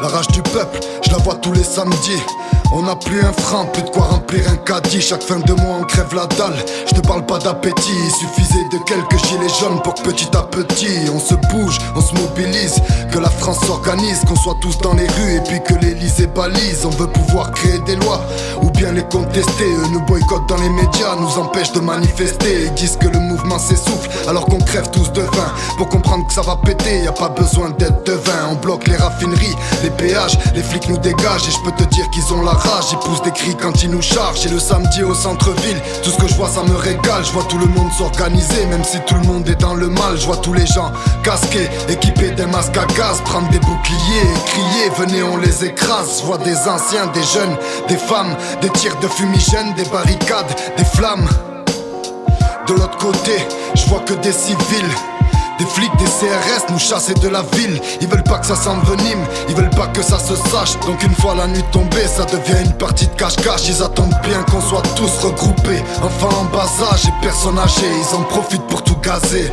La rage du peuple, je la vois tous les samedis. On n'a plus un franc, plus de quoi remplir un caddie. Chaque fin de mois on crève la dalle. Je te parle pas d'appétit, il suffisait de quelques gilets jaunes pour que petit à petit on se bouge, on se mobilise, que la France s'organise, qu'on soit tous dans les rues et puis que l'Elysée balise. On veut pouvoir créer des lois ou bien les contester. Eux nous boycottent dans les médias, nous empêchent de manifester. Ils disent que le mouvement s'essouffle alors qu'on crève tous de faim. Pour comprendre que ça va péter, y a pas besoin d'être devin. On bloque les raffineries, les péages, les flics nous dégagent. Et je peux te dire qu'ils ont la rage, ils poussent des cris quand ils nous chargent. Et le samedi au centre-ville, tout ce que je vois ça me régale. Je vois tout le monde s'organiser, même si tout le monde est dans le mal. Je vois tous les gens casqués, équipés d'un masque à gaz, prendre des boucliers et crier, venez on les écrase. Je vois des anciens, des jeunes, des femmes, des tirs de fumigène, des barricades, des flammes. De l'autre côté, je vois que des civils, des flics, des CRS nous chasser de la ville. Ils veulent pas que ça s'envenime, ils veulent pas que ça se sache. Donc une fois la nuit tombée, ça devient une partie de cache-cache. Ils attendent bien qu'on soit tous regroupés, enfants en bas âge et personnes âgées. Ils en profitent pour tout gazer.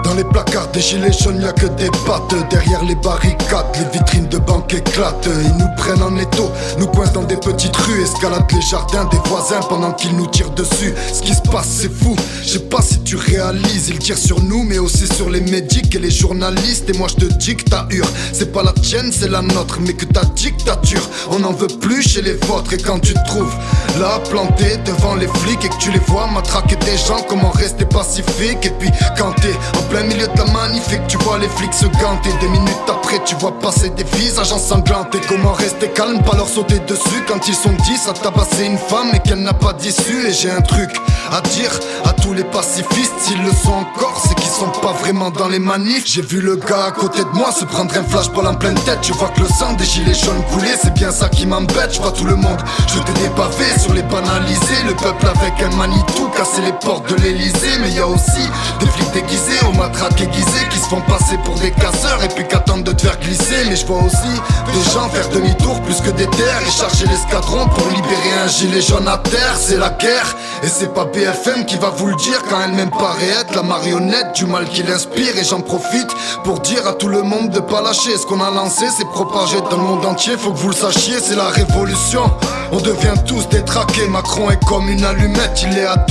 Dans les placards des gilets jaunes, y'a que des pattes. Derrière les barricades, les vitrines de banques éclatent. Ils nous prennent en étau, nous coincent dans des petites rues, escaladent les jardins des voisins pendant qu'ils nous tirent dessus. Ce qui se passe c'est fou, je sais pas si tu réalises. Ils tirent sur nous mais aussi sur les médics et les journalistes. Et moi je te dis que ta hure, c'est pas la tienne, c'est la nôtre. Mais que ta dictature, on n'en veut plus chez les vôtres. Et quand tu te trouves là planté devant les flics et que tu les vois matraquer des gens, comment rester pacifique? Et puis quand t'es en plein milieu de la manif et que tu vois les flics se ganter, des minutes après tu vois passer des visages ensanglantés. Comment rester calme, pas leur sauter dessus quand ils sont 10 à tabasser une femme et qu'elle n'a pas d'issue. Et j'ai un truc à dire à tous les pacifistes, s'ils le sont encore, c'est qu'ils sont pas vraiment dans les manifs. J'ai vu le gars à côté de moi se prendre un flashball en pleine tête. Je vois que le sang des gilets jaunes coulait, c'est bien ça qui m'embête. Je vois tout le monde jeter des pavés sur les banalisés, le peuple avec un Manitou casser les portes de l'Elysée. Mais y a aussi des flics déguisés aux matraques aiguisées qui se font passer pour des casseurs et puis qu'attendent de te faire glisser. Mais je vois aussi des gens faire demi-tour plus que des terres et charger l'escadron pour libérer un gilet jaune à terre. C'est la guerre et c'est pas BFM qui va vous le dire quand elle-même paraît être la marionnette du mal qui l'inspire. Et j'en profite pour dire à tout le monde de pas lâcher. Ce qu'on a lancé c'est propagé dans le monde entier, faut que vous le sachiez, c'est la révolution. On devient tous détraqués, Macron est comme une allumette, il est à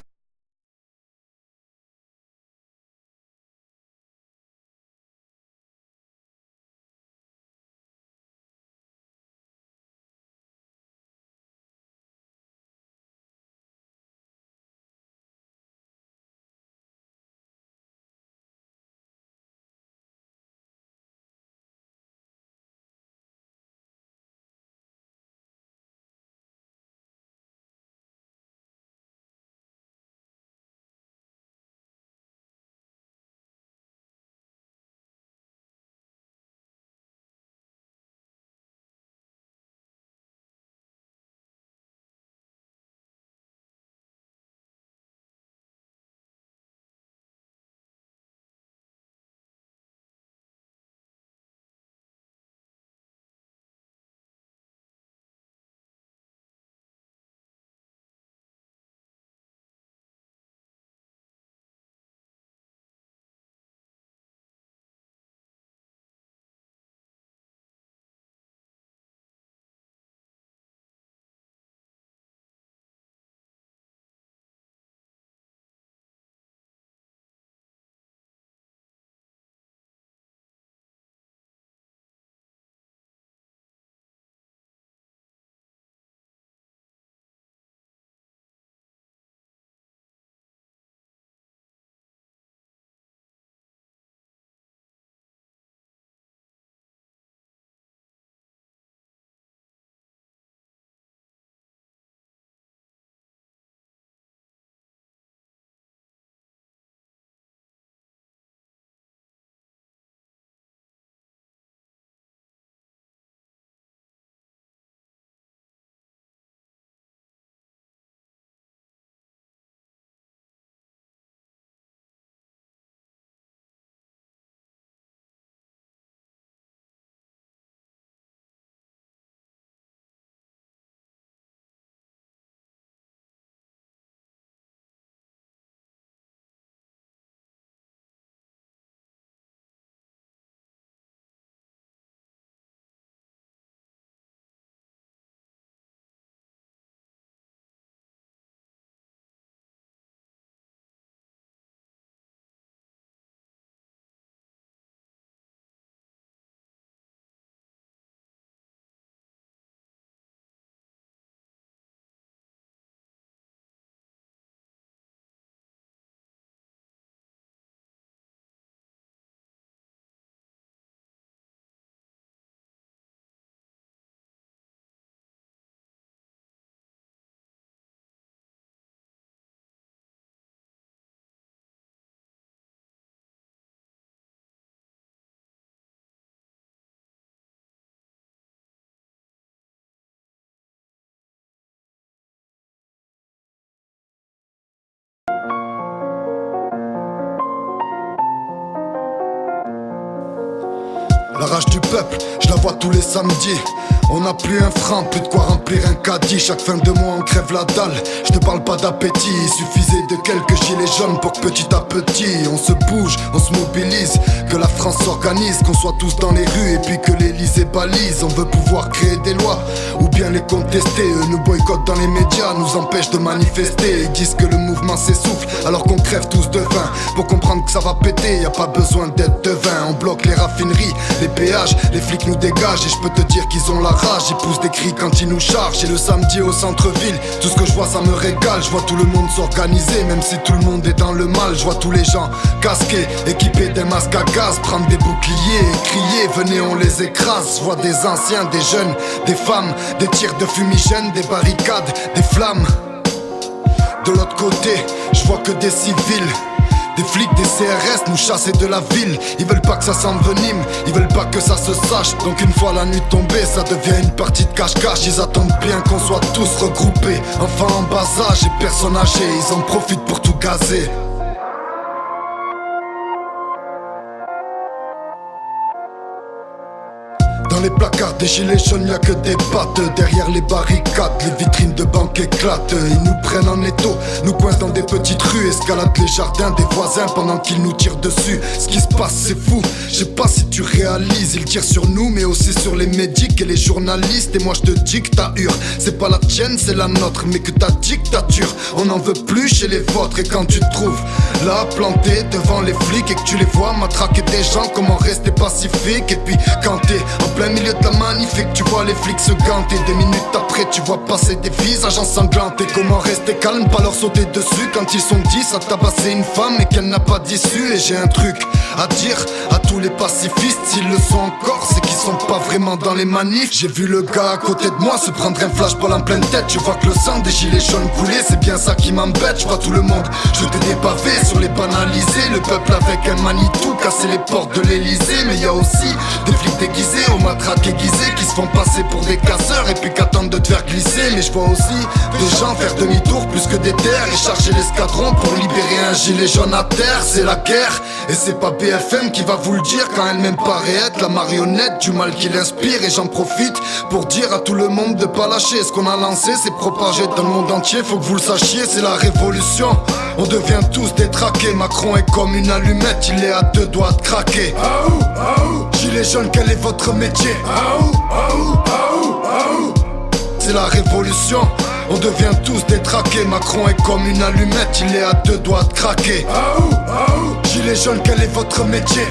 La rage du peuple, je la vois tous les samedis. On n'a plus un franc, plus de quoi remplir un caddie. Chaque fin de mois on crève la dalle. Je te parle pas d'appétit, il suffisait de quelques gilets jaunes pour que petit à petit on se bouge, on se mobilise. Que la France s'organise, qu'on soit tous dans les rues et puis que l'Élysée balise. On veut pouvoir créer des lois ou bien les contester. Eux nous boycottent dans les médias, nous empêchent de manifester. Ils disent que le mouvement s'essouffle alors qu'on crève tous de faim. Pour comprendre que ça va péter, y a pas besoin d'être devin. On bloque les raffineries, les péages, les flics nous dégagent. Et je peux te dire qu'ils ont la rage, ils poussent des cris quand ils nous chargent. Et le samedi au centre-ville, tout ce que je vois ça me régale. Je vois tout le monde s'organiser, même si tout le monde est dans le mal. Je vois tous les gens casqués, équipés d'un masque à gaz, prendre des boucliers et crier, venez on les écrase. Je vois des anciens, des jeunes, des femmes, des tirs de fumigène, des barricades, des flammes. De l'autre côté, je vois que des civils, des flics, des CRS nous chasser de la ville. Ils veulent pas que ça s'envenime, ils veulent pas que ça se sache. Donc une fois la nuit tombée, ça devient une partie de cache-cache. Ils attendent bien qu'on soit tous regroupés, enfants en bas âge et personnes âgées. Ils en profitent pour tout gazer. Dans les placards des gilets jaunes, y'a que des pattes. Derrière les barricades, les vitrines de banques éclatent. Ils nous prennent en étau, nous coincent dans des petites rues, escaladent les jardins des voisins pendant qu'ils nous tirent dessus. Ce qui se passe c'est fou, je sais pas si tu réalises. Ils tirent sur nous mais aussi sur les médics et les journalistes. Et moi je te dis que ta hure, c'est pas la tienne, c'est la nôtre. Mais que ta dictature, on n'en veut plus chez les vôtres. Et quand tu te trouves là planté devant les flics et que tu les vois matraquer des gens, comment rester pacifique? Et puis quand t'es en plein milieu de la manif et que tu vois les flics se ganter, des minutes après tu vois passer des visages ensanglantés. Comment rester calme, pas leur sauter dessus quand ils sont 10 à tabasser une femme et qu'elle n'a pas d'issue. Et j'ai un truc à dire à tous les pacifistes, s'ils le sont encore, c'est qu'ils sont pas vraiment dans les manifs. J'ai vu le gars à côté de moi se prendre un flashball en pleine tête. Je vois que le sang des gilets jaunes coulait, c'est bien ça qui m'embête. Je vois tout le monde jeter des pavés sur les banalisés, le peuple avec un Manitou casser les portes de l'Elysée. Mais y a aussi des flics déguisés aux matraques aiguisées qui se font passer pour des casseurs et puis qu'attendent de te faire glisser. Mais je vois aussi des gens faire demi-tour plus que des terres et charger l'escadron pour libérer un gilet jaune à terre. C'est la guerre et c'est pas BFM qui va vous le dire quand elle-même paraît être la marionnette du mal qui l'inspire. Et j'en profite pour dire à tout le monde de pas lâcher. Ce qu'on a lancé c'est propagé dans le monde entier, faut que vous le sachiez, c'est la révolution. On devient tous détraqués, Macron est comme une allumette, il est à deux doigts de craquer. Gilet jaune, quel est votre métier? C'est la révolution. On devient tous détraqués, Macron est comme une allumette, il est à deux doigts de craquer. Gilet jaune, quel est votre métier?